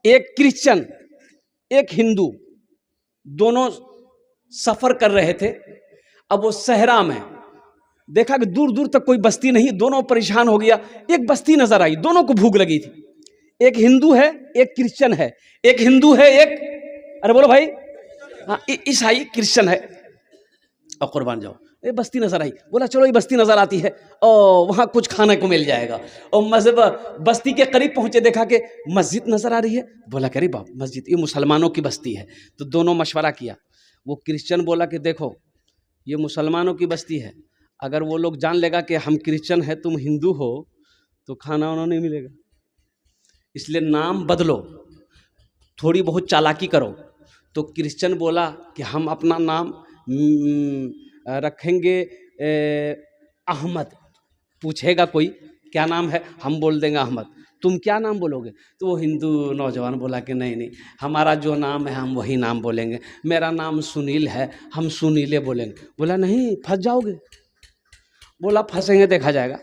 एक क्रिश्चियन एक हिंदू दोनों सफर कर रहे थे। अब वो सहरा में देखा कि दूर दूर तक कोई बस्ती नहीं, दोनों परेशान हो गया। एक बस्ती नजर आई, दोनों को भूख लगी थी। एक हिंदू है एक क्रिश्चियन है, एक हिंदू है एक, अरे बोलो भाई, हाँ ईसाई क्रिश्चियन है। और कुर्बान जाओ, ये बस्ती नजर आई, बोला चलो ये बस्ती नजर आती है और वहां कुछ खाने को मिल जाएगा। और मस्जिद बस्ती के करीब पहुंचे, देखा कि मस्जिद नजर आ रही है। बोला करीब बाप मस्जिद, ये मुसलमानों की बस्ती है। तो दोनों मशवरा किया। वो क्रिश्चियन बोला कि देखो ये मुसलमानों की बस्ती है, अगर वो लोग जान लेगा कि हम क्रिश्चियन हैं तुम हिंदू हो तो खाना वाना नहीं मिलेगा, इसलिए नाम बदलो, थोड़ी बहुत चालाकी करो। तो क्रिश्चियन बोला कि हम अपना नाम रखेंगे अहमद। पूछेगा कोई क्या नाम है, हम बोल देंगे अहमद। तुम क्या नाम बोलोगे? तो वो हिंदू नौजवान बोला कि नहीं नहीं, हमारा जो नाम है हम वही नाम बोलेंगे। मेरा नाम सुनील है, हम सुनीले बोलेंगे। बोला नहीं फंस जाओगे। बोला फंसेंगे देखा जाएगा।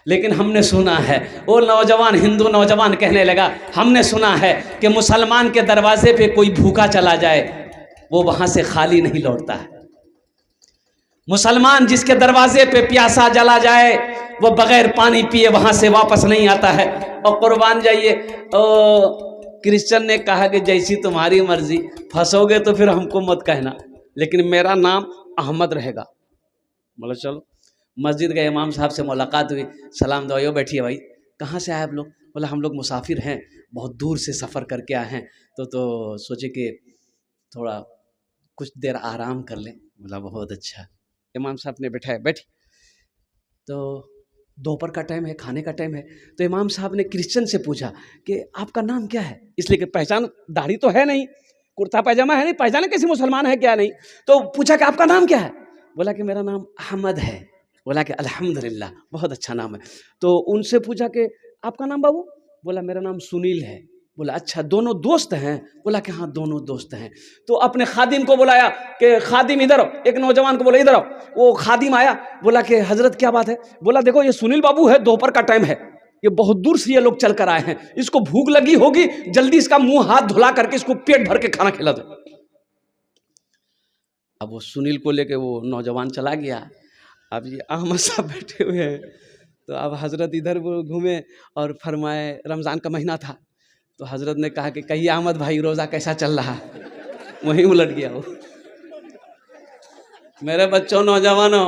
लेकिन हमने सुना है, वो नौजवान हिंदू नौजवान कहने लगा, हमने सुना है कि मुसलमान के दरवाजे पे कोई भूखा चला जाए वो वहां से खाली नहीं लौटता है। मुसलमान जिसके दरवाजे पे प्यासा जला जाए वो बगैर पानी पिए वहां से वापस नहीं आता है। और कुर्बान जाइए, क्रिश्चियन ने कहा कि जैसी तुम्हारी मर्जी, फंसोगे तो फिर हमको मत कहना, लेकिन मेरा नाम अहमद रहेगा। बोला चलो। मस्जिद गए, इमाम साहब से मुलाकात हुई, सलाम दुआयो, बैठिए भाई, कहाँ से आए आप लोग? बोला हम लोग मुसाफिर हैं, बहुत दूर से सफ़र करके आए हैं, तो सोचे कि थोड़ा कुछ देर आराम कर लें। बोला बहुत अच्छा। इमाम साहब ने बैठाया, बैठी। तो दोपहर का टाइम है, खाने का टाइम है। तो इमाम साहब ने क्रिश्चियन से पूछा कि आपका नाम क्या है? इसलिए कि पहचान, दाढ़ी तो है नहीं, कुर्ता पैजामा है नहीं, पहचाने कैसे मुसलमान है क्या नहीं। तो पूछा कि आपका नाम क्या है? बोला कि मेरा नाम अहमद है। बोला कि अल्हम्दुलिल्लाह, बहुत अच्छा नाम है। तो उनसे पूछा कि आपका नाम बाबू? बोला मेरा नाम सुनील है। बोला अच्छा, दोनों दोस्त हैं? बोला कि हाँ दोनों दोस्त हैं। तो अपने खादिम को बुलाया कि खादिम इधर आओ। एक नौजवान को बोला इधर आओ। वो खादिम आया, बोला कि हजरत क्या बात है? बोला देखो ये सुनील बाबू है, दोपहर का टाइम है, ये बहुत दूर से ये लोग चल कर आए हैं, इसको भूख लगी होगी, जल्दी इसका मुंह हाथ धुला करके इसको पेट भर के खाना खिला दो। अब वो सुनील को लेके वो नौजवान चला गया। अब ये अहमद साहब बैठे हुए हैं। तो अब हजरत इधर वो घूमे और फरमाए, रमज़ान का महीना था, तो हजरत ने कहा कि कहिए अहमद भाई रोज़ा कैसा चल रहा है? वहीं उलट गया वो। मेरे बच्चों नौजवानों,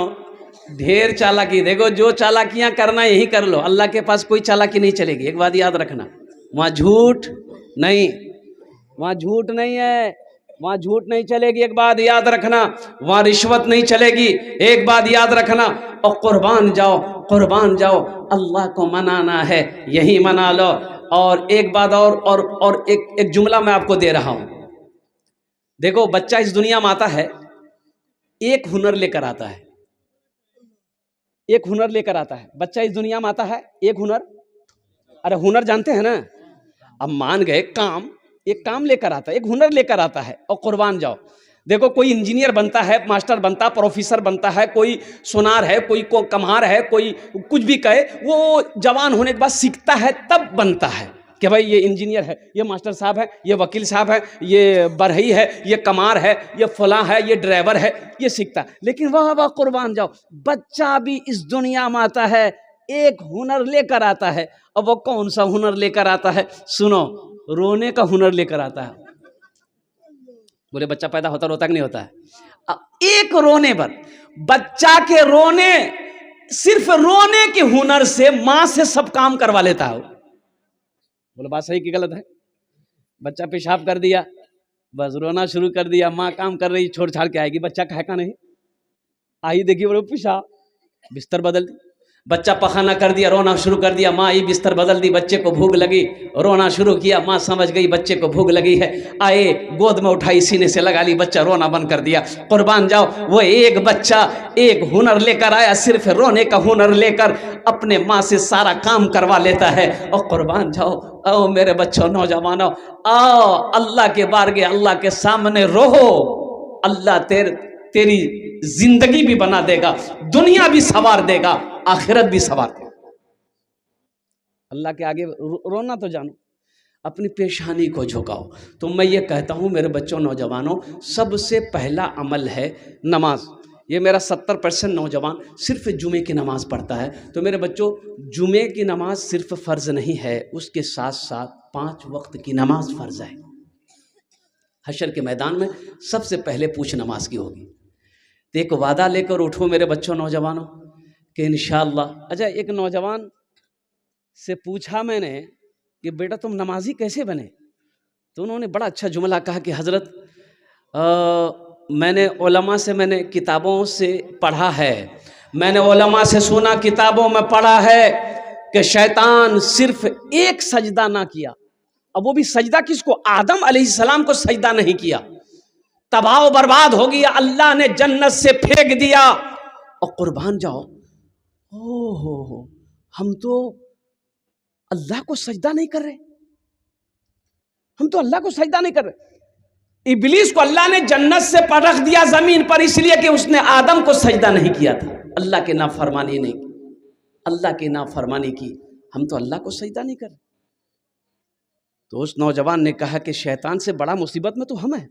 ढेर चालाकी, देखो जो चालाकियां करना यही कर लो, अल्लाह के पास कोई चालाकी नहीं चलेगी। एक बात याद रखना, वहाँ झूठ नहीं, वहाँ झूठ नहीं है, वहाँ झूठ नहीं चलेगी। एक बात याद रखना, वहाँ रिश्वत नहीं चलेगी। एक बात याद रखना। और कुर्बान जाओ, कुर्बान जाओ, अल्लाह को मनाना है, यही मना लो। और एक बात और एक जुमला मैं आपको दे रहा हूँ। देखो बच्चा इस दुनिया में आता है, एक हुनर लेकर आता है, एक हुनर लेकर आता है। बच्चा इस दुनिया में आता है एक हुनर, अरे हुनर जानते हैं ना, अब मान गए काम, एक काम लेकर आता है, एक हुनर लेकर आता है। और कुर्बान जाओ, देखो कोई इंजीनियर बनता है, मास्टर बनता, प्रोफेसर बनता है, कोई सोनार है, कोई को कम्हार है, कोई कुछ भी कहे, वो जवान होने के बाद सीखता है तब बनता है कि भाई ये इंजीनियर है, ये मास्टर साहब है, ये वकील साहब है, ये बढ़ई है, ये कमार है, ये फला है, ये ड्राइवर है, ये सीखता। लेकिन वाह वाह कुर्बान जाओ, बच्चा भी इस दुनिया में आता है एक हुनर लेकर आता है। अब वो कौन सा हुनर लेकर आता है? सुनो, रोने का हुनर लेकर आता है। बोले बच्चा पैदा होता रोता कि नहीं होता है? एक रोने पर, बच्चा के रोने, सिर्फ रोने के हुनर से माँ से सब काम करवा लेता है। बोले बात सही कि गलत है? बच्चा पेशाब कर दिया, बस रोना शुरू कर दिया, माँ काम कर रही छोड़ छाड़ के आएगी, बच्चा कहे का नहीं आई, देखिए बोले पेशाब, बिस्तर बदल दी। बच्चा पखाना कर दिया, रोना शुरू कर दिया, माँ ये बिस्तर बदल दी, बच्चे को भूख लगी, रोना शुरू किया, माँ समझ गई बच्चे को भूख लगी है, आए गोद में उठाई, सीने से लगा ली, बच्चा रोना बंद कर दिया। कुर्बान जाओ, वो एक बच्चा एक हुनर लेकर आया, सिर्फ रोने का हुनर लेकर अपने माँ से सारा काम करवा लेता है। और कुर्बान जाओ, आओ मेरे बच्चों नौजवानों, आओ अल्लाह के बारगे, अल्लाह के सामने रोहो, अल्लाह तेरी जिंदगी भी बना देगा, दुनिया भी संवार देगा, आखिरत भी संवार देगा। अल्लाह के आगे रोना तो जानो। अपनी पेशानी को झुकाओ। तो मैं ये कहता हूँ मेरे बच्चों, नौजवानों, सबसे पहला अमल है नमाज। ये मेरा 70% नौजवान सिर्फ जुमे की नमाज़ पढ़ता है। तो मेरे बच्चों, जुमे की नमाज सिर्फ फ़र्ज़ नहीं है, उसके साथ साथ 5 वक्त की नमाज फ़र्ज़ है। हशर के मैदान में सबसे पहले पूछ नमाज की होगी। तो एक वादा लेकर उठो मेरे बच्चों, नौजवानों, कि इंशाअल्लाह। अच्छा, एक नौजवान से पूछा मैंने कि बेटा तुम नमाजी कैसे बने? तो उन्होंने बड़ा अच्छा जुमला कहा कि हज़रत, मैंने उलमा से, मैंने किताबों से पढ़ा है, मैंने उलमा से सुना, किताबों में पढ़ा है कि शैतान सिर्फ एक सजदा ना किया। अब वो भी सजदा किसको? आदम अलैहिस्सलाम को सजदा नहीं किया, तबाह बर्बाद हो गया, अल्लाह ने जन्नत से फेंक दिया। और कुर्बान जाओ, हो, हम तो अल्लाह को सजदा नहीं कर रहे, हम तो अल्लाह को सजदा नहीं कर रहे। इब्लीस को अल्लाह ने जन्नत से रख दिया जमीन पर, इसलिए कि उसने आदम को सजदा नहीं किया था, अल्लाह के नाफरमानी नहीं की, अल्लाह की नाफरमानी की। हम तो अल्लाह को सजदा नहीं कर रहे। तो उस नौजवान ने कहा कि शैतान से बड़ा मुसीबत में तो हम हैं,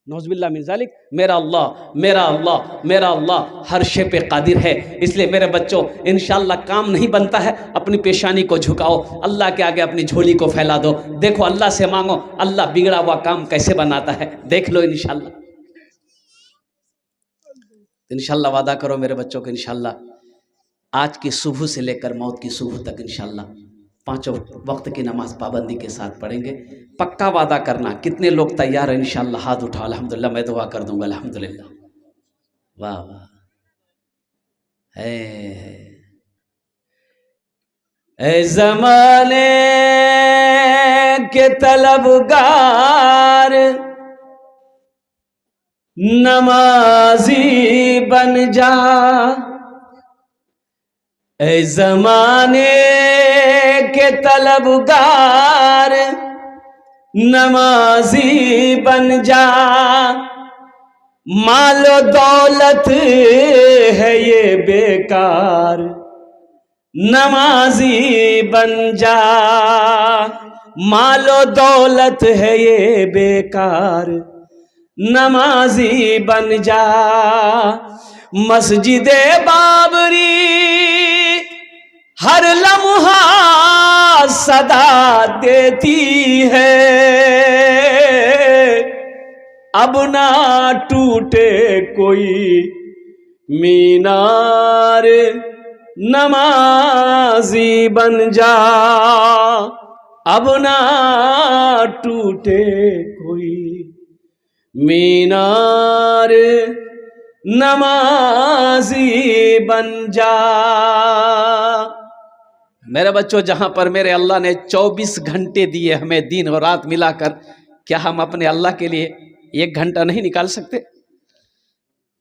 नौज़ुबिल्लाह मिन ज़ालिक। मेरा अल्लाह, मेरा अल्लाह, मेरा अल्लाह हर शे पे कादिर है। इसलिए मेरे बच्चों, इंशाअल्लाह काम नहीं बनता है, अपनी पेशानी को झुकाओ, अल्लाह के आगे अपनी झोली को फैला दो, देखो अल्लाह से मांगो, अल्लाह बिगड़ा हुआ काम कैसे बनाता है, देख लो इंशाअल्लाह। इंशाअल्लाह वादा करो मेरे बच्चों को, इंशाअल्लाह आज की सुबह से लेकर मौत की सुबह तक इंशाअल्लाह 5 वक्त की नमाज पाबंदी के साथ पढ़ेंगे। पक्का वादा करना। कितने लोग तैयार हैं? इंशाअल्लाह हाथ उठाओ। अल्हम्दुलिल्लाह, मैं दुआ कर दूंगा। अल्हम्दुलिल्लाह, वाह वाह। ऐ ज़माने के तलबगार, नमाजी बन जा। ऐ ज़माने के तलबगार, नमाजी बन जा। मालो दौलत है ये बेकार, नमाजी बन जा। मालो दौलत है ये बेकार, नमाजी बन जा। मस्जिदे बाबरी हर लम्हा सदा देती है, अब ना टूटे कोई मीनार, नमाजी बन जा। अब ना टूटे कोई मीनार, नमाजी बन जा। मेरे बच्चों, जहां पर मेरे अल्लाह ने 24 घंटे दिए हमें, दिन और रात मिलाकर, क्या हम अपने अल्लाह के लिए 1 घंटा नहीं निकाल सकते?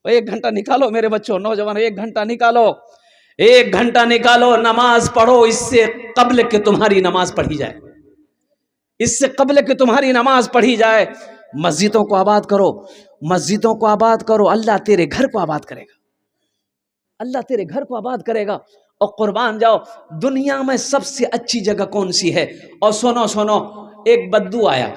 1 घंटा निकालो मेरे बच्चों, नौजवान, 1 घंटा निकालो, 1 घंटा निकालो, नमाज पढ़ो। इससे कब्ल के तुम्हारी नमाज पढ़ी जाए, इससे कब्ल के तुम्हारी नमाज पढ़ी जाए। मस्जिदों को आबाद करो, मस्जिदों को आबाद करो, अल्लाह तेरे घर को आबाद करेगा, अल्लाह तेरे घर को आबाद करेगा। और कुर्बान जाओ, दुनिया में सबसे अच्छी जगह कौन सी है? और सुनो सुनो, एक बद्दू आया,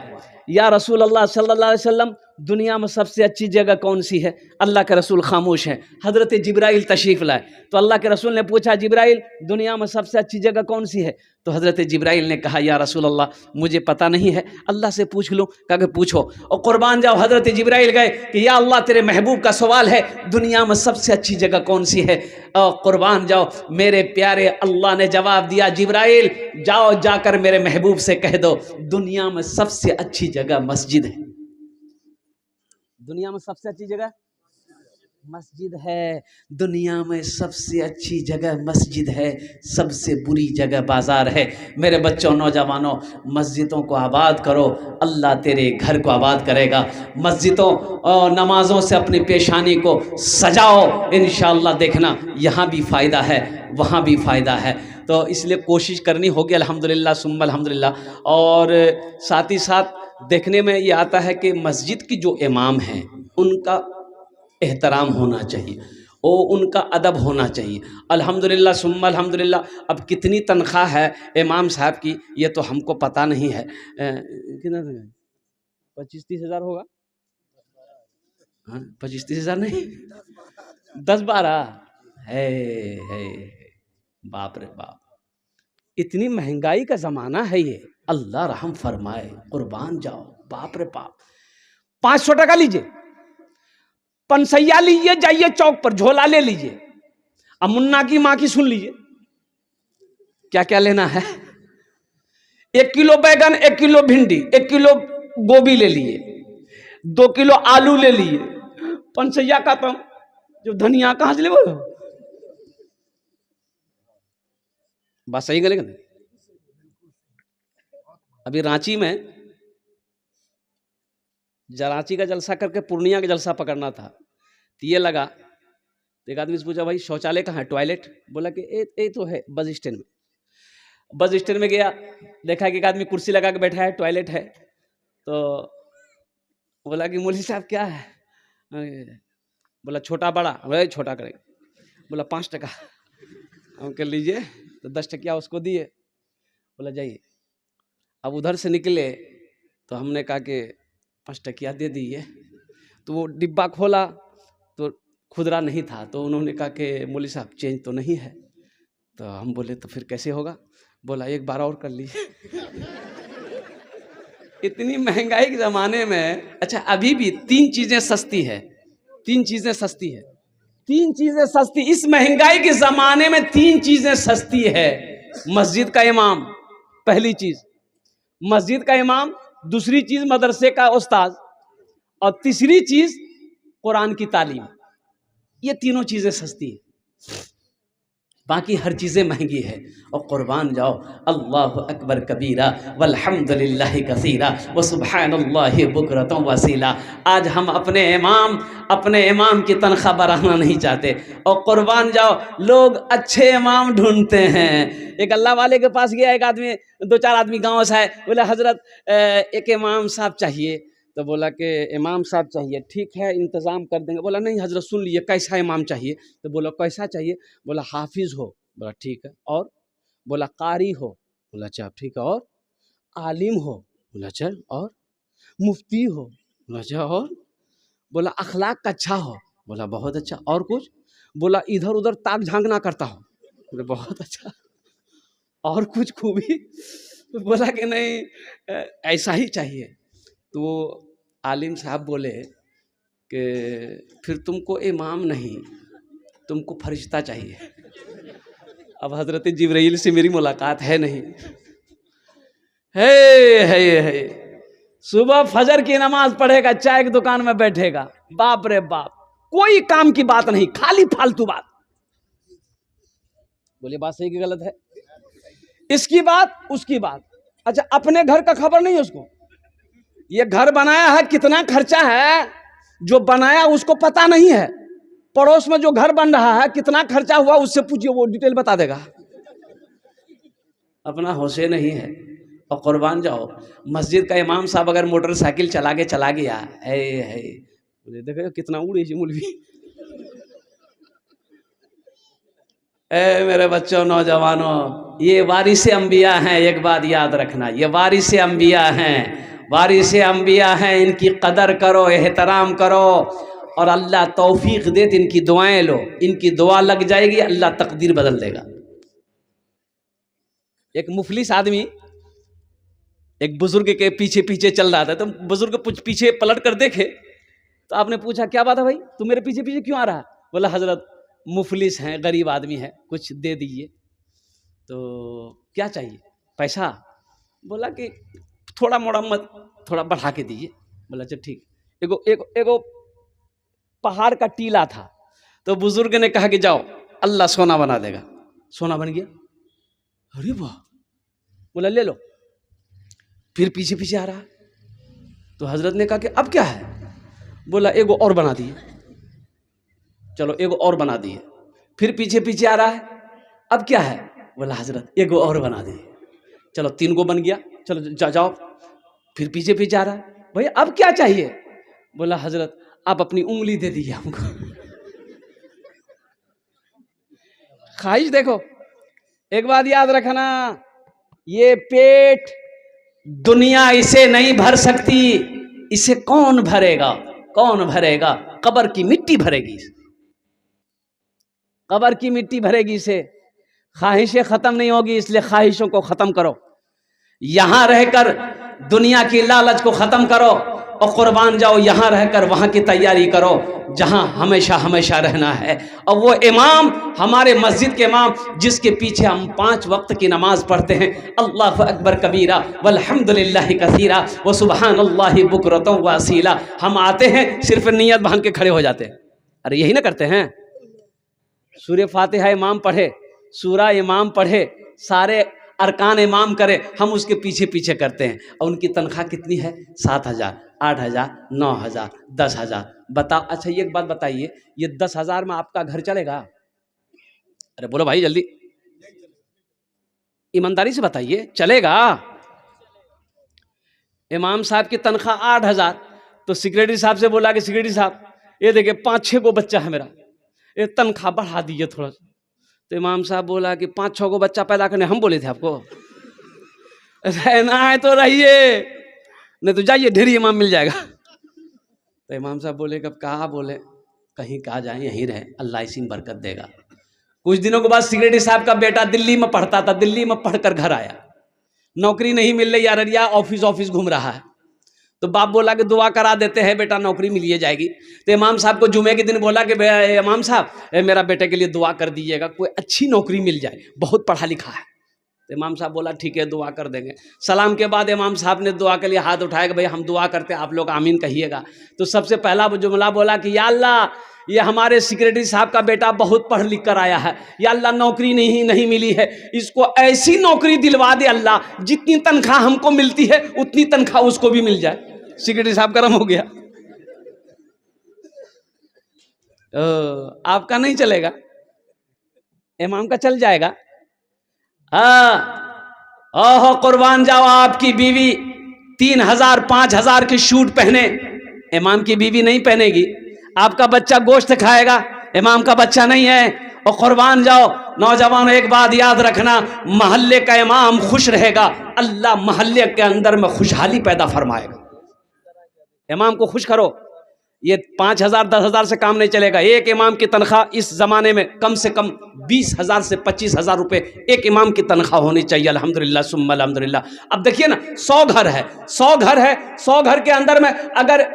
या रसूल अल्लाह सल्लल्लाहु अलैहि वसल्लम, दुनिया में सबसे अच्छी जगह कौन सी है? अल्लाह के रसूल खामोश हैं। हज़रत जिब्राइल तशरीफ़ लाए, तो अल्लाह के रसूल ने पूछा, जिब्राइल दुनिया में सबसे अच्छी जगह कौन सी है? तो हज़रत जिब्राइल ने कहा, या रसूल अल्लाह मुझे पता नहीं है, अल्लाह से पूछ लूँ। कहा कि पूछो। और कुर्बान जाओ, हज़रत जिब्राइल गए कि या अल्लाह तेरे महबूब का सवाल है, दुनिया में सबसे अच्छी जगह कौन सी है? और कुर्बान जाओ, मेरे प्यारे अल्लाह ने जवाब दिया, जिब्राइल जाओ, जाकर मेरे महबूब से कह दो, दुनिया में सबसे अच्छी जगह मस्जिद है। दुनिया में सबसे अच्छी जगह मस्जिद है, दुनिया में सबसे अच्छी जगह मस्जिद है, सबसे बुरी जगह बाजार है। मेरे बच्चों, नौजवानों, मस्जिदों को आबाद करो, अल्लाह तेरे घर को आबाद करेगा। मस्जिदों और नमाज़ों से अपनी पेशानी को सजाओ, इंशाअल्लाह देखना यहाँ भी फ़ायदा है, वहाँ भी फ़ायदा है। तो इसलिए कोशिश करनी होगी, अल्हम्दुलिल्लाह सुम्मा अल्हम्दुलिल्लाह। और साथ ही साथ देखने में ये आता है कि मस्जिद की जो इमाम हैं उनका एहतराम होना चाहिए, वो उनका अदब होना चाहिए। अल्हम्दुलिल्लाह सुम्मा अल्हम्दुलिल्लाह। अब कितनी तनख्वाह है इमाम साहब की ये तो हमको पता नहीं है। कितना 25-30 हज़ार होगा? हाँ 25-30 हज़ार नहीं 10-12 है। बाप रे बाप, इतनी महंगाई का ज़माना है ये। अल्लाह रहम फरमाए, कुर्बान जाओ। बाप रे बाप, 500 टका लीजिए, पनसैया लीजिए, जाइए चौक पर झोला ले लीजिए। अब मुन्ना की माँ की सुन लीजिए, क्या क्या लेना है। 1 किलो बैगन, 1 किलो भिंडी, 1 किलो गोभी ले लिए, 2 किलो आलू ले लिए। पनसैया का तो जो धनिया कहाँ से ले वो बात सही करेगा नहीं। अभी रांची में रांची का जलसा करके पूर्णिया का जलसा पकड़ना था, तो ये लगा, तो एक आदमी से पूछा भाई शौचालय कहाँ है, टॉयलेट? बोला कि ए तो है बस स्टैंड में। बस स्टैंड में गया, देखा कि एक आदमी कुर्सी लगा के बैठा है, टॉयलेट है। तो बोला कि मौलवी साहब क्या है? बोला छोटा बड़ा। बोला छोटा करेंगे। बोला 5 टका हम कर लीजिए, तो 10 टकिया उसको दिए। बोला जाइए। अब उधर से निकले तो हमने कहा कि 5 टकिया दे दिए। तो वो डिब्बा खोला तो खुदरा नहीं था, तो उन्होंने कहा कि मौलवी साहब चेंज तो नहीं है। तो हम बोले तो फिर कैसे होगा? बोला 1 बार और कर लीजिए। इतनी महंगाई के ज़माने में, अच्छा अभी भी 3 चीज़ें सस्ती है, 3 चीज़ें सस्ती है, 3 चीज़ें सस्ती। इस महंगाई के ज़माने में 3 चीज़ें सस्ती है। मस्जिद का इमाम, पहली चीज़ मस्जिद का इमाम, दूसरी चीज़ मदरसे का उस्ताद, और तीसरी चीज़ कुरान की तालीम। ये तीनों चीज़ें सस्ती है, बाकी हर चीज़ें महंगी है। और कुर्बान जाओ, अल्लाहु अकबर कबीरा वल्हम्दुलिल्लाहि कसीरा व सुब्हानल्लाहि बुकरतम वसीला। आज हम अपने इमाम की तनख्वाह बढ़ाना नहीं चाहते। और कुर्बान जाओ, लोग अच्छे इमाम ढूंढते हैं। एक अल्लाह वाले के पास गया एक आदमी, 2-4 आदमी गाँव से आए, बोले हजरत एक इमाम साहब चाहिए। तो बोला कि इमाम साहब चाहिए, ठीक है इंतज़ाम कर देंगे। बोला नहीं हजरत सुन लीजिए, कैसा इमाम चाहिए? तो बोला कैसा चाहिए? बोला हाफिज़ हो। बोला ठीक है, और? बोला कारी हो। बोला अच्छा ठीक है, और? आलिम हो। बोला अच्छा, और? मुफ्ती हो। बोला अच्छा, और? बोला अखलाक अच्छा हो। बोला बहुत अच्छा, और कुछ? बोला इधर उधर ताक झांक ना करता हो। बोले बहुत अच्छा, और कुछ खूबी? बोला कि नहीं ऐसा ही चाहिए। तो वो आलिम साहब बोले कि फिर तुमको इमाम नहीं, तुमको फरिश्ता चाहिए। अब हजरत जिब्राइल से मेरी मुलाकात है नहीं। है सुबह फजर की नमाज पढ़ेगा, चाय की दुकान में बैठेगा, बाप रे बाप, कोई काम की बात नहीं, खाली फालतू बात। बोलिए बात सही कि गलत है? इसकी बात उसकी बात। अच्छा अपने घर का खबर नहीं है उसको, ये घर बनाया है कितना खर्चा है, जो बनाया उसको पता नहीं है। पड़ोस में जो घर बन रहा है कितना खर्चा हुआ उससे पूछिए, वो डिटेल बता देगा। अपना होशे नहीं है। और कुर्बान जाओ, मस्जिद का इमाम साहब अगर मोटरसाइकिल चला गया है देखो कितना उड़े मौलवी। मेरे बच्चों नौजवानों, ये वारिसे अंबिया हैं, एक बात याद रखना, ये वारिसे अंबिया हैं, वारिसे अंबिया हैं। इनकी कदर करो, एहतराम करो, और अल्लाह तौफीक दे तो इनकी दुआएं लो, इनकी दुआ लग जाएगी, अल्लाह तकदीर बदल देगा। एक मुफलिस आदमी एक बुजुर्ग के पीछे पीछे चल रहा था, तो बुजुर्ग पीछे पलट कर देखे, तो आपने पूछा क्या बात है भाई, तू मेरे पीछे पीछे क्यों आ रहा है? बोला हजरत मुफलिस हैं, गरीब आदमी है, कुछ दे दीजिए। तो क्या चाहिए? पैसा? बोला कि थोड़ा मोड़ा मत, थोड़ा बढ़ा के दीजिए। बोला अच्छा ठीक। एगो पहाड़ का टीला था, तो बुजुर्ग ने कहा कि जाओ अल्लाह सोना बना देगा। सोना बन गया। अरे वाह। बोला ले लो। फिर पीछे पीछे आ रहा, तो हजरत ने कहा कि अब क्या है? बोला एगो और बना दिए। चलो एगो और बना दिए। फिर पीछे पीछे आ रहा है, अब क्या है? बोला हजरत एगो और बना दिए। चलो 3 गो बन गया, चलो जाओ। फिर पीछे पीछे आ रहा है, भैया अब क्या चाहिए? बोला हजरत आप अपनी उंगली दे दीजिए हमको। ख्वाहिश देखो, एक बात याद रखना, ये पेट दुनिया इसे नहीं भर सकती, इसे कौन भरेगा? कौन भरेगा? कब्र की मिट्टी भरेगी, कब्र की मिट्टी भरेगी इसे। ख्वाहिशें खत्म नहीं होगी, इसलिए ख्वाहिशों को खत्म करो, यहां रहकर दुनिया की लालच को खत्म करो और कुर्बान जाओ, यहां रहकर वहां की तैयारी करो जहां हमेशा हमेशा रहना है। और वो इमाम, हमारे मस्जिद के इमाम, जिसके पीछे हम 5 वक्त की नमाज पढ़ते हैं, अल्लाहु अकबर कबीरा वल्हम्दुलिल्लाहि कसीरा व सुबहानल्लाहि बुकरतन व असीला। हम आते हैं सिर्फ नियत बांध के खड़े हो जाते हैं। अरे यही ना करते हैं, सूरह फातिहा इमाम पढ़े, सूरा इमाम पढ़े, सारे अरकान इमाम करे, हम उसके पीछे पीछे करते हैं। और उनकी तनख्वाह कितनी है? 7,000, 8,000, 9,000, 10,000। बताओ, अच्छा ये एक बात बताइए, ये 10,000 में आपका घर चलेगा? अरे बोलो भाई जल्दी, ईमानदारी से बताइए, चलेगा? इमाम साहब की तनख्वाह 8,000, तो सेक्रेटरी साहब से बोला कि सेक्रेटरी साहब ये देखिए 5-6 को बच्चा है मेरा, ये तनख्वाह बढ़ा दीजिए थोड़ा सा। तो इमाम साहब बोला कि 5-6 को बच्चा पैदा करने हम बोले थे आपको? रहना है तो रहिए, नहीं तो जाइए, ढेरी इमाम मिल जाएगा। तो इमाम साहब बोले कब कहा, बोले कहीं कहा जाए, यहीं रहे, अल्लाह इसी में बरकत देगा। कुछ दिनों के बाद सेक्रेटरी साहब का बेटा दिल्ली में पढ़ता था, दिल्ली में पढ़कर घर आया, नौकरी नहीं मिल रही, अररिया ऑफिस घूम रहा है। तो बाप बोला कि दुआ करा देते हैं, बेटा नौकरी मिल जाएगी। तो इमाम साहब को जुमे के दिन बोला कि इमाम साहब मेरा बेटे के लिए दुआ कर दीजिएगा, कोई अच्छी नौकरी मिल जाए, बहुत पढ़ा लिखा है। तो इमाम साहब बोला ठीक है, दुआ कर देंगे। सलाम के बाद इमाम साहब ने दुआ के लिए हाथ उठाया कि भाई हम दुआ करते हैं, आप लोग आमीन कहिएगा। तो सबसे पहला वो जुमला बोला कि या अल्लाह, ये हमारे सेक्रेटरी साहब का बेटा बहुत पढ़ लिख कर आया है, या अल्लाह नौकरी नहीं मिली है, इसको ऐसी नौकरी दिलवा दे अल्लाह, जितनी तनख्वाह हमको मिलती है उतनी तनख्वाह उसको भी मिल जाए। सेक्रेटरी साहब गर्म हो गया। आपका नहीं चलेगा, इमाम का चल जाएगा। ओहो कुर्बान जाओ, आपकी बीवी 3,000 5,000 की शूट पहने, इमाम की बीवी नहीं पहनेगी। आपका बच्चा गोश्त खाएगा, इमाम का बच्चा नहीं है। और कुर्बान जाओ नौजवानों, एक बात याद रखना, मोहल्ले का इमाम खुश रहेगा, अल्लाह मोहल्ले के अंदर में खुशहाली पैदा फरमाएगा। इमाम को खुश करो, ये 5,000 10,000 से काम नहीं चलेगा। एक इमाम की तनख्वाह इस जमाने में कम से कम 20,000 से 25,000 रुपए एक इमाम की तनख्वाह होनी चाहिए। अल्हम्दुलिल्लाह सुम्मा अल्हम्दुलिल्लाह। अब देखिए ना, 100 घर है, 100 घर है, 100 घर के अंदर में अगर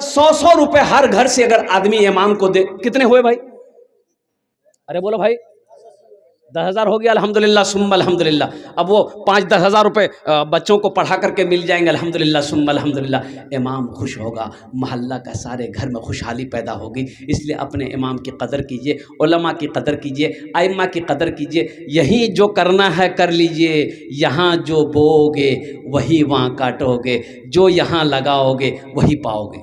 100 रुपए हर घर से अगर आदमी इमाम को दे, कितने हुए भाई? अरे बोलो भाई, 10,000 हो गया, अल्हम्दुलिल्लाह सुम्मा अल्हम्दुलिल्लाह। अब वो 5-10 हज़ार रुपए बच्चों को पढ़ा करके मिल जाएंगे, अल्हम्दुलिल्लाह सुम्मा अल्हम्दुलिल्लाह। इमाम खुश होगा, मोहल्ला का सारे घर में खुशहाली पैदा होगी। इसलिए अपने इमाम की कदर कीजिए, उलमा की कदर कीजिए, आइम्मा की कदर कीजिए। यही जो करना है कर लीजिए, यहाँ जो बोओगे वही वहाँ काटोगे, जो यहाँ लगाओगे वही पाओगे।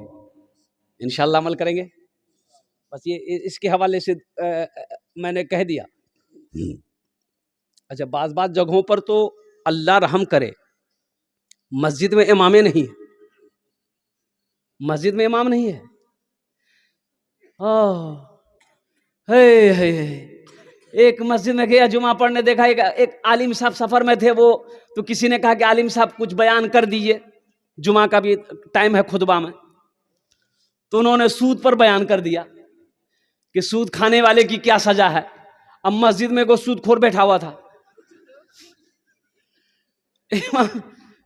इंशाअल्लाह अमल करेंगे। बस ये इसके हवाले से मैंने कह दिया। अच्छा, बाज़ जगहों पर तो अल्लाह रहम करे, मस्जिद में इमामें नहीं है, मस्जिद में इमाम नहीं है। हे एक मस्जिद में गया जुमा पढ़ने, देखा एक आलिम साहब सफ़र में थे वो, तो किसी ने कहा कि आलिम साहब कुछ बयान कर दीजिए, जुमा का भी टाइम है खुतबा में। तो उन्होंने सूद पर बयान कर दिया कि सूद खाने वाले की क्या सजा है। अब मस्जिद में को सूदखोर बैठा हुआ था।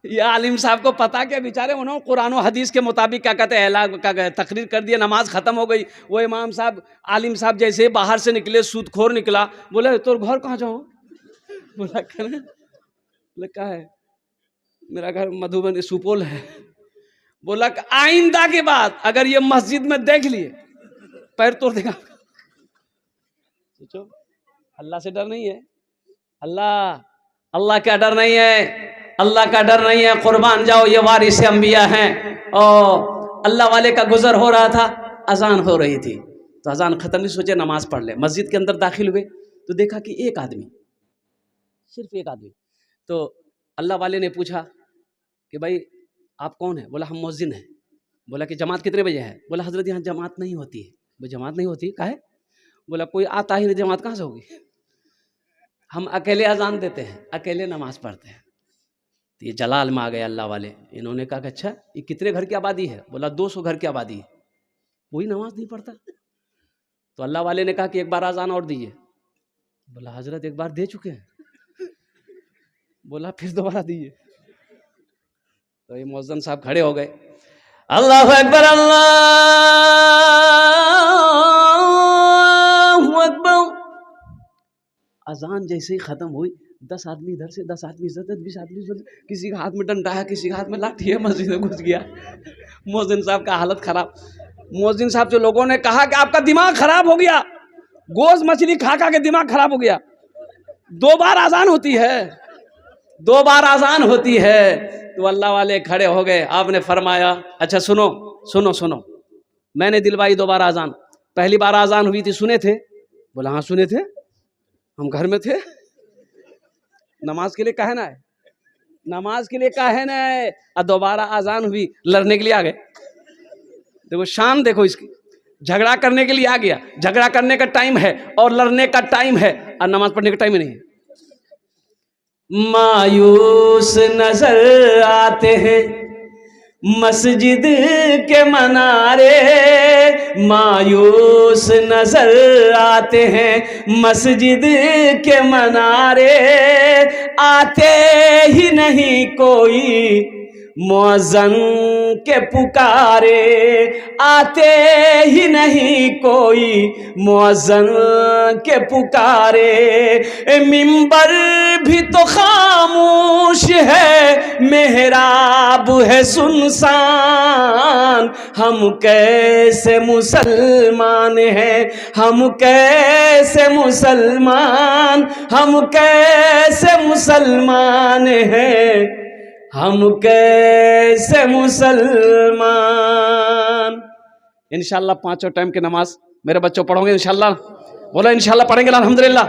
ये आलिम साहब को पता क्या, बेचारे उन्होंने कुरान और हदीस के मुताबिक क्या कहते हैं तकरीर कर दिया, नमाज खत्म हो गई। वो इमाम साहब, आलिम साहब जैसे बाहर से निकले, सूदखोर निकला, बोले तो घर कहाँ जाऊँ? बोला क्या है? मेरा घर मधुबनी सुपौल है। बोला आइंदा के बाद अगर ये मस्जिद में देख लिए पैर तोड़ देगा। सोचो, अल्लाह से डर नहीं है? अल्लाह का डर नहीं है, अल्लाह का डर नहीं है। कुर्बान जाओ, ये वारिस अंबिया हैं। और अल्लाह वाले का गुजर हो रहा था, अजान हो रही थी, तो अजान खत्म ही सोचे नमाज पढ़ ले। मस्जिद के अंदर दाखिल हुए तो देखा कि एक आदमी, सिर्फ एक आदमी। तो अल्लाह वाले ने पूछा कि भाई आप कौन है? बोला हम मुअज्जिन हैं। बोला कि जमात कितने बजे है? बोला हजरत यहाँ जमात नहीं होती है। वो जमात नहीं होती, काहे? बोला कोई आता ही नहीं, जमात कहाँ से होगी? हम अकेले अजान देते हैं, अकेले नमाज पढ़ते हैं। तो ये जलाल में आ गए अल्लाह वाले, इन्होंने कहा कि अच्छा ये कितने घर की आबादी है? बोला 200 घर की आबादी है, कोई नमाज नहीं पढ़ता। तो अल्लाह वाले ने कहा कि एक बार अजान और दीजिए। बोला हजरत एक बार दे चुके हैं। बोला फिर दोबारा दीजिए। तो ये मुअज्जिन साहब खड़े हो गए, अल्लाहु अकबर अल्लाहु अकबर। अजान जैसे ही खत्म हुई, 10 आदमी इधर से, 10 आदमी इधर से, 20 आदमी इधर से, किसी के हाथ में डंडा है, किसी के हाथ में लाठी है, मस्जिद में घुस गया। मुअज्जिन साहब का हालत खराब। मुअज्जिन साहब से लोगों ने कहा कि आपका दिमाग खराब हो गया, गोश्त मछली खा खा के दिमाग खराब हो गया। 2 बार आजान होती है, 2 बार आजान होती है। तो अल्लाह वाले खड़े हो गए। आपने फरमाया अच्छा सुनो सुनो सुनो, मैंने दिलवाई 2 बार आजान। पहली बार आजान हुई थी, सुने थे? बोला हाँ सुने थे, हम घर में थे। नमाज के लिए कहे ना है, नमाज के लिए कहे ना है। और दोबारा आजान हुई, लड़ने के लिए आ गए। देखो शान, देखो इसकी, झगड़ा करने के लिए आ गया। झगड़ा करने का टाइम है और लड़ने का टाइम है, और नमाज पढ़ने का टाइम ही नहीं है। मायूस नजर आते हैं मस्जिद के मनारे, मायूस नजर आते हैं मस्जिद के मनारे, आते ही नहीं कोई मुअज्जिन के पुकारे, आते ही नहीं कोई मुअज्जिन के पुकारे। मिंबर भी तो खामोश है, मेहराब है सुनसान, हम कैसे मुसलमान हैं, हम कैसे मुसलमान, हम कैसे मुसलमान हैं, हम कैसे मुसलमान। इंशाल्लाह 5 टाइम की नमाज मेरे बच्चों पढ़ोगे इंशाल्लाह? बोलो इंशाल्लाह पढ़ेंगे अल्हम्दुलिल्लाह।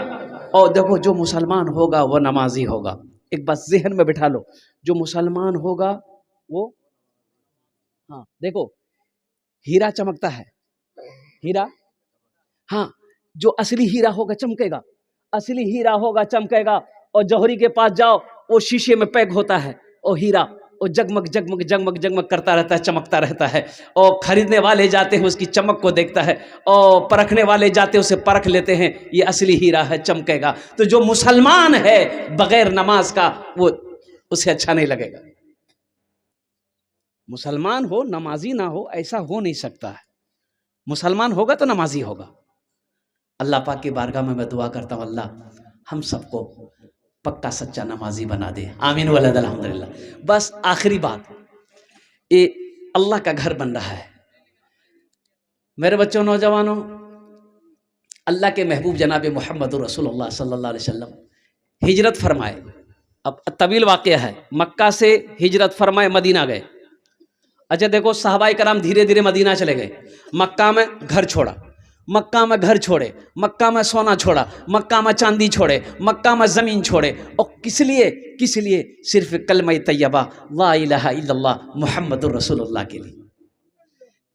और देखो जो मुसलमान होगा वो नमाजी होगा। एक बात जहन में बिठा लो, जो मुसलमान होगा वो, हाँ देखो हीरा चमकता है, हीरा, हाँ जो असली हीरा होगा चमकेगा, असली हीरा होगा चमकेगा। और जौहरी के पास जाओ, वो शीशे में पैक होता है, और हीरा वो जगमग जगमग जगमग जगमग करता रहता है, चमकता रहता है। और खरीदने वाले जाते हैं उसकी चमक को देखता है, और परखने वाले जाते हैं उसे परख लेते हैं, ये असली हीरा है, चमकेगा। तो जो मुसलमान है बगैर नमाज का, वो उसे अच्छा नहीं लगेगा। मुसलमान हो नमाजी ना हो, ऐसा हो नहीं सकता है। मुसलमान होगा तो नमाजी होगा। अल्लाह पाक की बारगाह में मैं दुआ करता हूँ, अल्लाह हम सबको पक्का सच्चा नमाजी बना दे, आमीन वलद अल्हम्दुलिल्लाह। बस आखिरी बात, ये अल्लाह का घर बन रहा है। मेरे बच्चों, नौजवानों, अल्लाह के महबूब जनाब मोहम्मद रसूलुल्लाह सल्लल्लाहु अलैहि वसल्लम हिजरत फरमाए। अब तवील वाक़या है, मक्का से हिजरत फरमाए मदीना गए। अच्छा देखो सहाबाए कराम धीरे धीरे मदीना चले गए। मक्का में घर छोड़ा, मक्का में घर छोड़े, मक्का में सोना छोड़ा, मक्का में चांदी छोड़े, मक्का में ज़मीन छोड़े। और किस लिए? किस लिए? सिर्फ कलमा तैयबा ला इलाहा इल्लल्लाह मुहम्मदुर रसूलुल्लाह के लिए।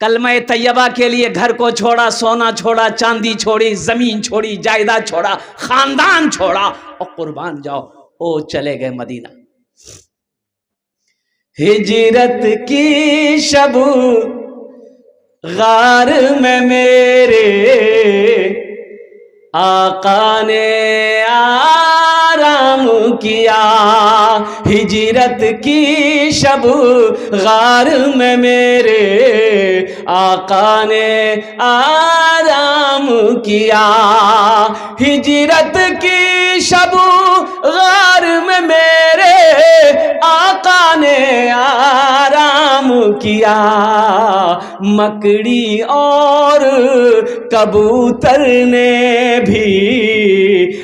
कलमा तैयबा के लिए घर को छोड़ा, सोना छोड़ा, चांदी छोड़ी, ज़मीन छोड़ी, जायदाद छोड़ा, ख़ानदान छोड़ा, और कुर्बान जाओ ओ चले गए मदीना। हिजरत की शब गार में मेरे आका ने आराम किया, हिजरत की शब गार में मेरे आका ने आराम किया, हिजरत की शब गार में मेरे आका ने आराम किया। मकड़ी और कबूतर ने भी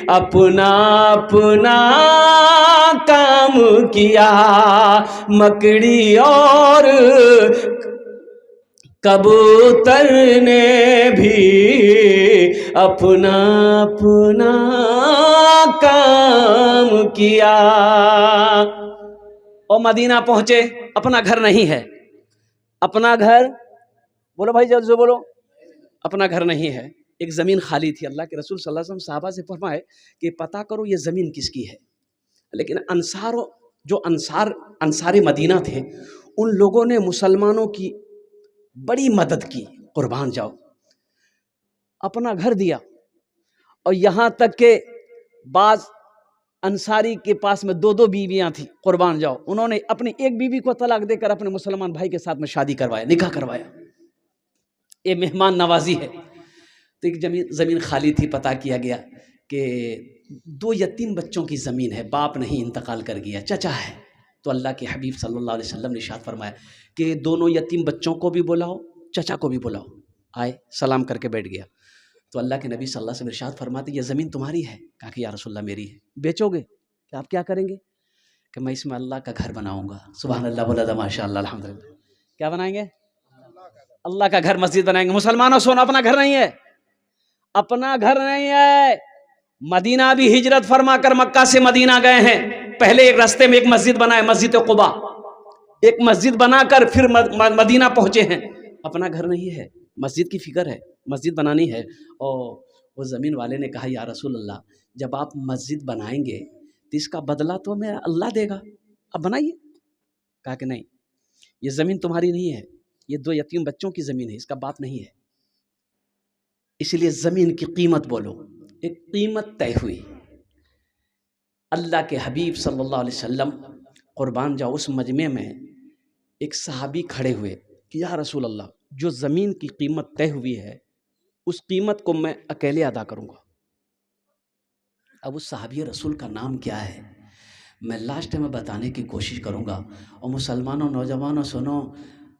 अपना अपना काम किया, मकड़ी और कबूतर ने भी अपना अपना काम किया। और मदीना पहुंचे, अपना घर नहीं है, अपना घर, बोलो भाई जल्दी से बोलो, अपना घर नहीं है। एक ज़मीन खाली थी। अल्लाह के रसूल सल्लल्लाहु अलैहि वसल्लम साहबा से फरमाए कि पता करो ये ज़मीन किसकी है। लेकिन अंसार मदीना थे, उन लोगों ने मुसलमानों की बड़ी मदद की, कुर्बान जाओ, अपना घर दिया। और यहाँ तक के बाज़ अंसारी के पास में 2-2 बीवियाँ थी, कुर्बान जाओ, उन्होंने अपनी एक बीवी को तलाक देकर अपने मुसलमान भाई के साथ में शादी करवाया, निकाह करवाया। ये मेहमान नवाजी है। तो एक ज़मीन खाली थी, पता किया गया कि 2 यतीम बच्चों की ज़मीन है, बाप नहीं, इंतकाल कर गया, चचा है। तो अल्लाह के हबीब सल्लल्लाहु अलैहि वसल्लम ने इरशाद फरमाया कि दोनों यतीम बच्चों को भी बुलाओ, चचा को भी बुलाओ। आए, सलाम करके बैठ गया। तो अल्लाह के नबी सल्लल्लाहु अलैहि वसल्लम इरशाद फरमाते, ये ज़मीन तुम्हारी है? कहा कि या रसूलल्लाह मेरी है। बेचोगे? कि आप क्या करेंगे? कि मैं इसमें अल्लाह का घर बनाऊंगा। सुभान अल्लाह, बोला था माशाअल्लाह, अल्हम्दुलिल्लाह। क्या बनाएंगे? अल्लाह का घर, मस्जिद बनाएंगे। मुसलमानों सुनो, अपना घर नहीं है, अपना घर नहीं है। मदीना भी हिजरत फरमा कर मक्का से मदीना गए हैं। पहले एक रास्ते में एक मस्जिद बनाए, मस्जिद कुबा, एक मस्जिद बनाकर फिर मदीना पहुंचे हैं। अपना घर नहीं है, मस्जिद की फिक्र है, मस्जिद बनानी है। और वो ज़मीन वाले ने कहा, या रसूल अल्लाह, जब आप मस्जिद बनाएंगे तो इसका बदला तो हमें अल्लाह देगा, अब बनाइए। कहा कि नहीं, ये ज़मीन तुम्हारी नहीं है, ये 2 यतीम बच्चों की ज़मीन है, इसका बाप नहीं है। इसलिए ज़मीन की कीमत बोलो। एक कीमत तय हुई। अल्लाह के हबीब सल्लल्लाहु अलैहि वसल्लम, कुर्बान जाओ, उस मजमे में एक सहाबी खड़े हुए कि या रसूल अल्लाह, जो ज़मीन की कीमत तय हुई है उस कीमत को मैं अकेले अदा करूँगा। अब उस सहाबी रसूल का नाम क्या है मैं लास्ट में बताने की कोशिश करूँगा। और मुसलमानों, नौजवानों सुनो,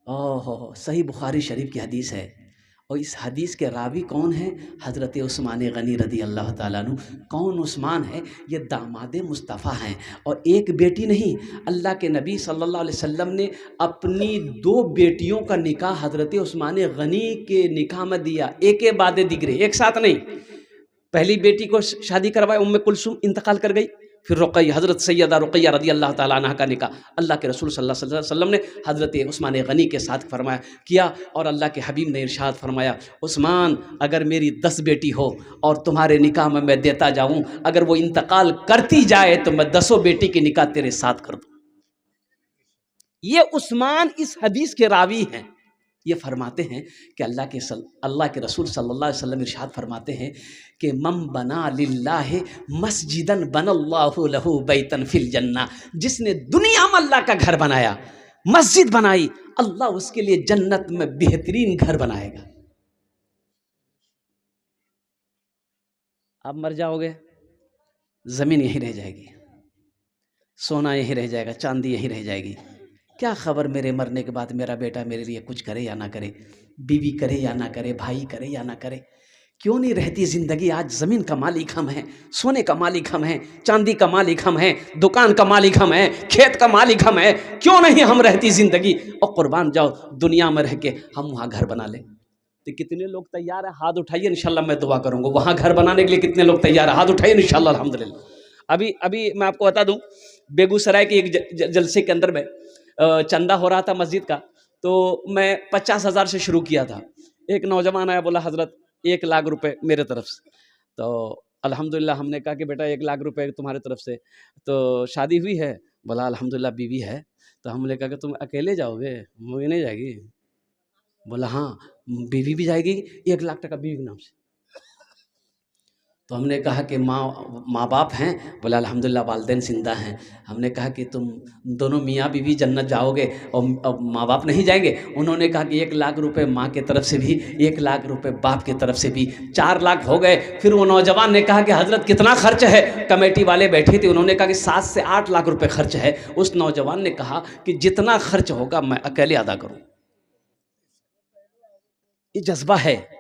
ओह, सही बुखारी शरीफ की हदीस है। और इस हदीस के रावी कौन है? हज़रत उस्मान गनी रदी अल्लाह ताला अन्हु। कौन उस्मान है? ये दामाद मुस्तफ़ा हैं। और एक बेटी नहीं, अल्लाह के नबी सल्लल्लाहु अलैहि वसल्लम ने अपनी 2 बेटियों का निकाह हज़रत उस्मान गनी के निकाह में दिया, एक के बाद दिगरे, एक साथ नहीं। पहली बेटी को शादी करवाए, उम्मे कुलसुम इंतकाल कर गई। फिर रुक़ैया, हज़रत सैयदा रुक़ैया रदी अल्लाह ताला अन्हा का निकाह अल्लाह के रसूल सल्लल्लाहु अलैहि वसल्लम ने हज़रत उस्मान गनी के साथ फरमाया किया। और अल्लाह के हबीब ने इरशाद फरमाया, उस्मान, अगर मेरी 10 बेटी हो और तुम्हारे निकाह में मैं देता जाऊँ, अगर वो इंतकाल करती जाए तो मैं 10 बेटी के निकाह तेरे साथ कर दूँ। ये उस्मान इस हदीस के रावी हैं। ये फरमाते हैं कि अल्लाह के रसूल सल्लल्लाहु अलैहि वसल्लम इरशाद फरमाते हैं कि मम बना लिल्लाहि मस्जिदन बनल्लाहु लहू बैतन फिल जन्ना, जिसने दुनिया में अल्लाह का घर बनाया, मस्जिद बनाई, अल्लाह उसके लिए जन्नत में बेहतरीन घर बनाएगा। आप मर जाओगे, ज़मीन यहीं रह जाएगी, सोना यहीं रह जाएगा, चांदी यहीं रह जाएगी। क्या खबर मेरे मरने के बाद मेरा बेटा मेरे लिए कुछ करे या ना करे, बीवी करे या ना करे, भाई करे या ना करे, क्यों नहीं रहती ज़िंदगी? आज ज़मीन का मालिक हम हैं, सोने का मालिक हम हैं, चांदी का मालिक हम हैं, दुकान का मालिक हम हैं, खेत का मालिक हम हैं, क्यों नहीं हम रहती ज़िंदगी? और कुर्बान जाओ, दुनिया में रह के हम वहाँ घर बना लें। तो कितने लोग तैयार है? हाथ उठाइए, इंशाल्लाह मैं दुआ करूँगा। वहाँ घर बनाने के लिए कितने लोग तैयार है? हाथ उठाइए इंशाल्लाह, अल्हम्दुलिल्लाह। अभी मैं आपको बता दूँ, बेगूसराय के एक जलसे के अंदर में चंदा हो रहा था मस्जिद का, तो मैं 50,000 से शुरू किया था। एक नौजवान आया, बोला हज़रत 1 लाख रुपए मेरे तरफ से। तो अल्हम्दुलिल्लाह हमने कहा कि बेटा 1 लाख रुपए तुम्हारे तरफ से, तो शादी हुई है? बोला अल्हम्दुलिल्लाह बीवी है। तो हमने कहा कि तुम अकेले जाओगे, मूवी नहीं जाएगी? बोला हाँ, बीवी भी जाएगी, 1 लाख टका बीवी के नाम से। तो हमने कहा कि माँ बाप हैं? बोला अल्हम्दुलिल्लाह वालिदैन ज़िंदा हैं। हमने कहा कि तुम दोनों मियाँ बीवी जन्नत जाओगे और माँ बाप नहीं जाएंगे? उन्होंने कहा कि 1 लाख रुपए माँ की तरफ से भी, 1 लाख रुपए बाप की तरफ से भी, 4 लाख हो गए। फिर वो नौजवान ने कहा कि हज़रत कितना खर्च है? कमेटी वाले बैठे थे, उन्होंने कहा कि 7 से 8 लाख रुपए खर्च है। उस नौजवान ने कहा कि जितना खर्च होगा मैं अकेले अदा करूँ। ये जज्बा है।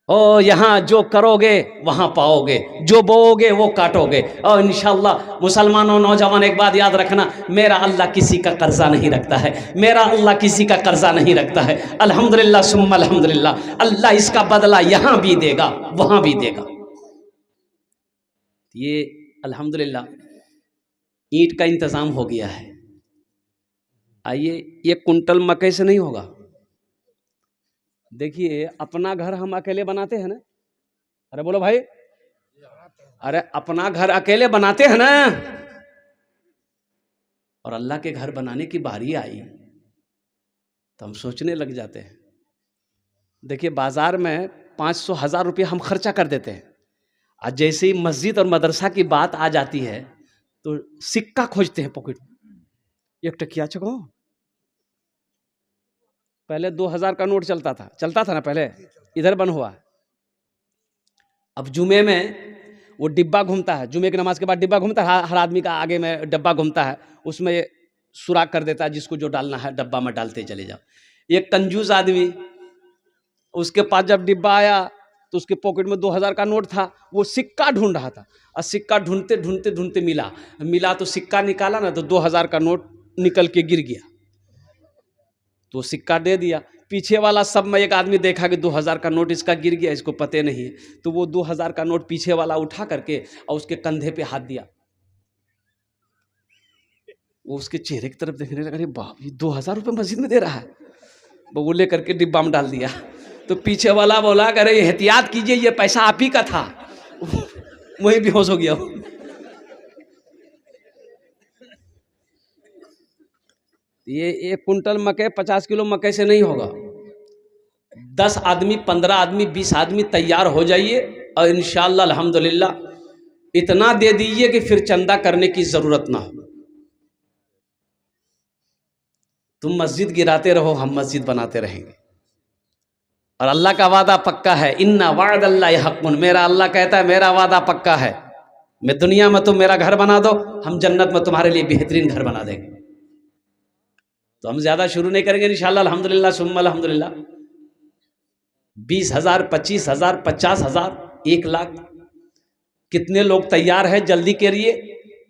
और यहाँ जो करोगे वहाँ पाओगे, जो बोओगे वो काटोगे। और इंशाअल्लाह मुसलमानों, नौजवान, एक बात याद रखना, मेरा अल्लाह किसी का कर्जा नहीं रखता है, मेरा अल्लाह किसी का कर्जा नहीं रखता है। अल्हम्दुलिल्लाह सुम्मा अल्हम्दुलिल्लाह, अल्लाह इसका बदला यहाँ भी देगा, वहाँ भी देगा। ये अल्हम्दुलिल्लाह ईंट का इंतज़ाम हो गया है। आइए, 1 कुंटल मकई से नहीं होगा, देखिए अपना घर हम अकेले बनाते हैं ना, अरे बोलो भाई, अरे अपना घर अकेले बनाते हैं ना, और अल्लाह के घर बनाने की बारी आई तो हम सोचने लग जाते हैं। देखिए बाजार में 500,000 रुपये हम खर्चा कर देते हैं, आज जैसे ही मस्जिद और मदरसा की बात आ जाती है तो सिक्का खोजते हैं पॉकेट में, एक टकिया चको। पहले 2,000 का नोट चलता था ना पहले, इधर बन हुआ। अब जुमे में वो डिब्बा घूमता है, जुमे की नमाज के बाद डिब्बा घूमता है, हर आदमी का आगे में डब्बा घूमता है, उसमें सुराख कर देता है, जिसको जो डालना है डब्बा में डालते चले जाओ। एक कंजूस आदमी, उसके पास जब डिब्बा आया तो उसके पॉकेट में 2,000 का नोट था, वो सिक्का ढूंढ रहा था, और सिक्का ढूंढते ढूंढते ढूंढते मिला तो सिक्का निकाला ना, तो 2,000 का नोट निकल के गिर गया, तो सिक्का दे दिया। पीछे वाला सब में एक आदमी देखा कि 2,000 का नोट इसका गिर गया, इसको पते नहीं है, तो वो 2,000 का नोट पीछे वाला उठा करके और उसके कंधे पे हाथ दिया। वो उसके चेहरे की तरफ देखने लगा, अरे बाप, ये 2,000 रुपये मस्जिद में दे रहा है। वो लेकर के डिब्बा में डाल दिया। तो पीछे वाला बोला, अरे एहतियात कीजिए, ये पैसा आप ही का था। वही बेहोश हो गया। ये 1 कुंटल मकई 50 किलो मकई से नहीं होगा। 10 आदमी, 15 आदमी, 20 आदमी तैयार हो जाइए और इंशाअल्लाह अल्हम्दुलिल्लाह इतना दे दीजिए कि फिर चंदा करने की जरूरत ना हो। तुम मस्जिद गिराते रहो, हम मस्जिद बनाते रहेंगे। और अल्लाह का वादा पक्का है, इन्ना वाअदल्लाहि हक़्क़ुन, मेरा अल्लाह कहता है मेरा वादा पक्का है, मैं दुनिया में तुम मेरा घर बना दो, हम जन्नत में तुम्हारे लिए बेहतरीन घर बना देंगे। तो हम ज्यादा शुरू नहीं करेंगे इंशाअल्लाह, अल्हम्दुलिल्लाह सुम्मा अल्हम्दुलिल्लाह। 20,000, 25,000, 50,000, 1,00,000, कितने लोग तैयार हैं? जल्दी करिए,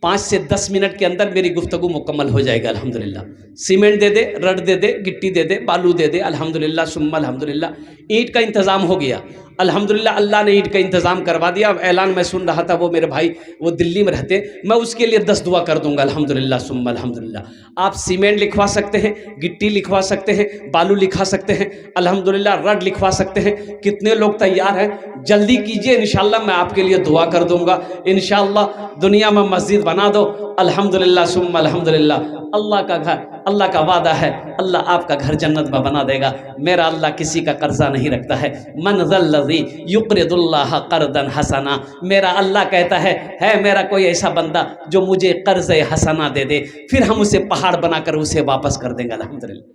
5 से 10 मिनट के अंदर मेरी गुफ्तगू मुकम्मल हो जाएगा अल्हम्दुलिल्लाह। सीमेंट दे दे, रड दे दे, गिट्टी दे दे, बालू दे दे, अल्हम्दुलिल्लाह सुम्मा अल्हम्दुलिल्लाह। ईंट का इंतज़ाम हो गया अल्हम्दुलिल्लाह, अल्लाह ने ईंट का इंतज़ाम करवा दिया। अब ऐलान मैं सुन रहा था, वो मेरे भाई वो दिल्ली में रहते, मैं उसके लिए 10 दुआ कर दूंगा अल्हम्दुलिल्लाह सुम्मा अल्हम्दुलिल्लाह। आप सीमेंट लिखवा सकते हैं, गिट्टी लिखवा सकते हैं, बालू लिखवा सकते हैं, अल्हम्दुलिल्लाह रड लिखवा सकते हैं। कितने लोग तैयार हैं? जल्दी कीजिए, इंशाअल्लाह मैं आपके लिए दुआ कर दूंगा। इंशाअल्लाह दुनिया में मस्जिद बना दो, अल्हम्दुलिल्लाह सुम्मा अल्हम्दुलिल्लाह। अल्लाह का घर, अल्लाह का वादा है, अल्लाह आपका घर जन्नत में बना देगा। मेरा अल्लाह किसी का कर्जा नहीं रखता है। मन ज़ल्लज़ी युक़रिदुल्लाह क़र्दन हसना, मेरा अल्लाह कहता है मेरा कोई ऐसा बंदा जो मुझे कर्ज़ हसना दे दे, फिर हम उसे पहाड़ बनाकर उसे वापस कर देंगे अल्हम्दुलिल्लाह।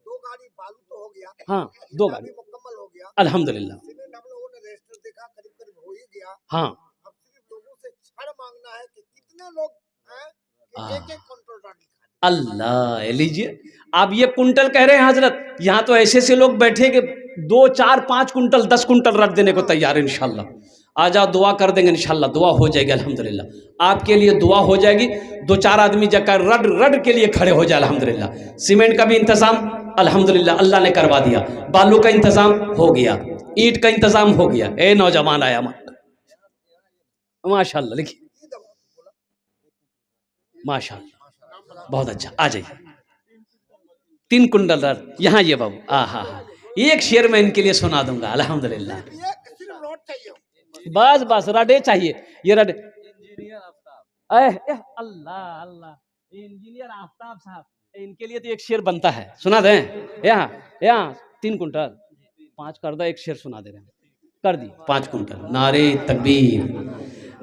2 गाड़ी बालू तो हो गया, हाँ 2 गाड़ी मुकम्मल हो गया अल्हम्दुलिल्लाह। सीमेंट हम लोगों ने रजिस्टर देखा, करीब करीब हो ही गया। हाँ अब सिर्फ लोगों से छड़ मांगना है कि कितने लोग हैं कि एक-एक कुंटल रड लिखा दें। अल्लाह, लीजिए आप ये कुंटल कह रहे हैं हजरत, यहाँ तो ऐसे से लोग बैठे कि 2, 4, 5 कुंटल 10 कुंटल रख देने को तैयार है इंशाल्लाह। आ जाओ, दुआ कर देंगे इंशाल्लाह, दुआ हो जाएगी अल्हम्दुलिल्लाह। आपके लिए दुआ हो जाएगी। 2-4 आदमी जाकर रड के लिए खड़े हो जाए अल्हम्दुलिल्लाह। सीमेंट का भी इंतजाम अल्हम्दुलिल्लाह अल्लाह ने करवा दिया, बालू का इंतजाम हो गया, ईंट का इंतजाम हो गया। ए नौजवान आया माशाल्लाह, लिखिए माशाल्लाह, बहुत अच्छा, आ जाइए। 3 कुंटल रड, यहाँ ये बाबू, हाँ, एक शेर मैं इनके लिए सुना दूंगा अल्हम्दुलिल्लाह। ये सिर्फ रोड चाहिए, बस रडे चाहिए, ये रड। अल्लाह अल्लाह, इंजीनियर आफ्ताब साहब, इनके लिए तो एक शेर बनता है, सुना दें? यहाँ 3 कुंटल 5 कर दो, एक शेर सुना दे रहे हैं, कर दी 5 कुंटल। नारे तकबीर,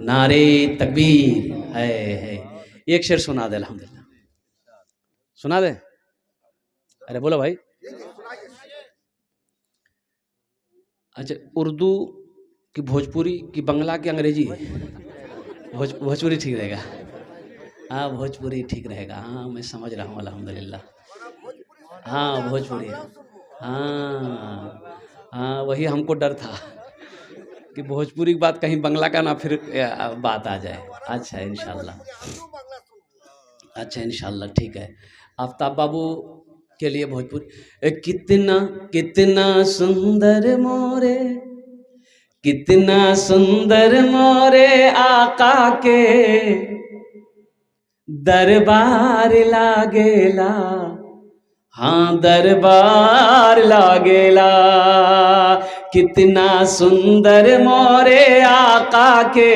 नारे तकबीर है। एक शेर सुना दे अल्हम्दुलिल्लाह, सुना दे। अरे बोलो भाई। अच्छा, उर्दू की, भोजपुरी की, बंगला की, अंग्रेजी? भोजपुरी ठीक रहेगा। हाँ भोजपुरी ठीक रहेगा, हाँ मैं समझ रहा हूँ अल्हम्दुलिल्लाह। हाँ भोजपुरी, हाँ वही हमको डर था कि भोजपुरी की बात कहीं बंगला का ना फिर बात आ जाए। अच्छा इंशाल्लाह, अच्छा इंशाल्लाह ठीक है। आफ्ताब बाबू के लिए भोजपुरी। कितना कितना सुंदर मोरे, कितना सुंदर मोरे आका के दरबार लागेला, हाँ दरबार लागेला, कितना सुंदर मोरे आका के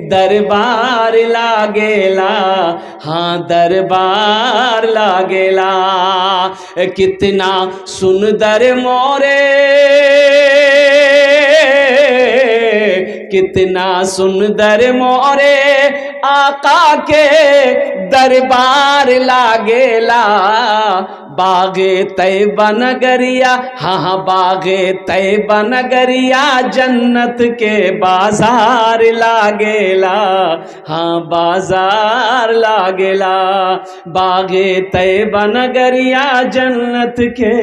दरबार लागेला, हाँ दरबार लागेला, कितना सुंदर मोरे, कितना सुंदर मोरे आका के दरबार लागेला, बागे तैयबा नगरिया, हाँ बागे तैयबा नगरिया जन्नत के बाजार लागेला, हाँ बाजार लागेला, बागे तैयबा नगरिया जन्नत के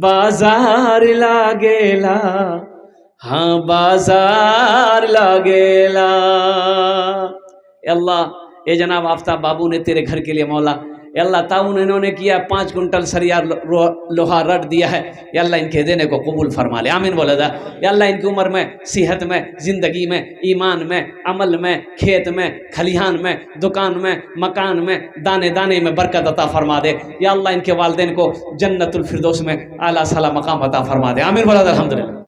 बाजार लागेला, हाँ बाजार लागेला। अल्लाह ये जनाब आफ्ताब बाबू ने तेरे घर के लिए मौला अल्लाह ताउन इन्होंने किया 5 कुंटल सरिया लोहा रट दिया है, अल्लाह इनके देने को कबूल फरमा ले, आमीन बोला जा। अल्लाह इनकी उम्र में, सेहत में, ज़िंदगी में, ईमान में, अमल में, खेत में, खलिहान में, दुकान में, मकान में, दाने दाने में बरकत अता फरमा दे। या अल्लाह इनके वालिदैन को जन्नतुल फिरदौस में आला साला मकाम अता फरमा दे, आमीन बोला जा। अल्हम्दुलिल्लाह।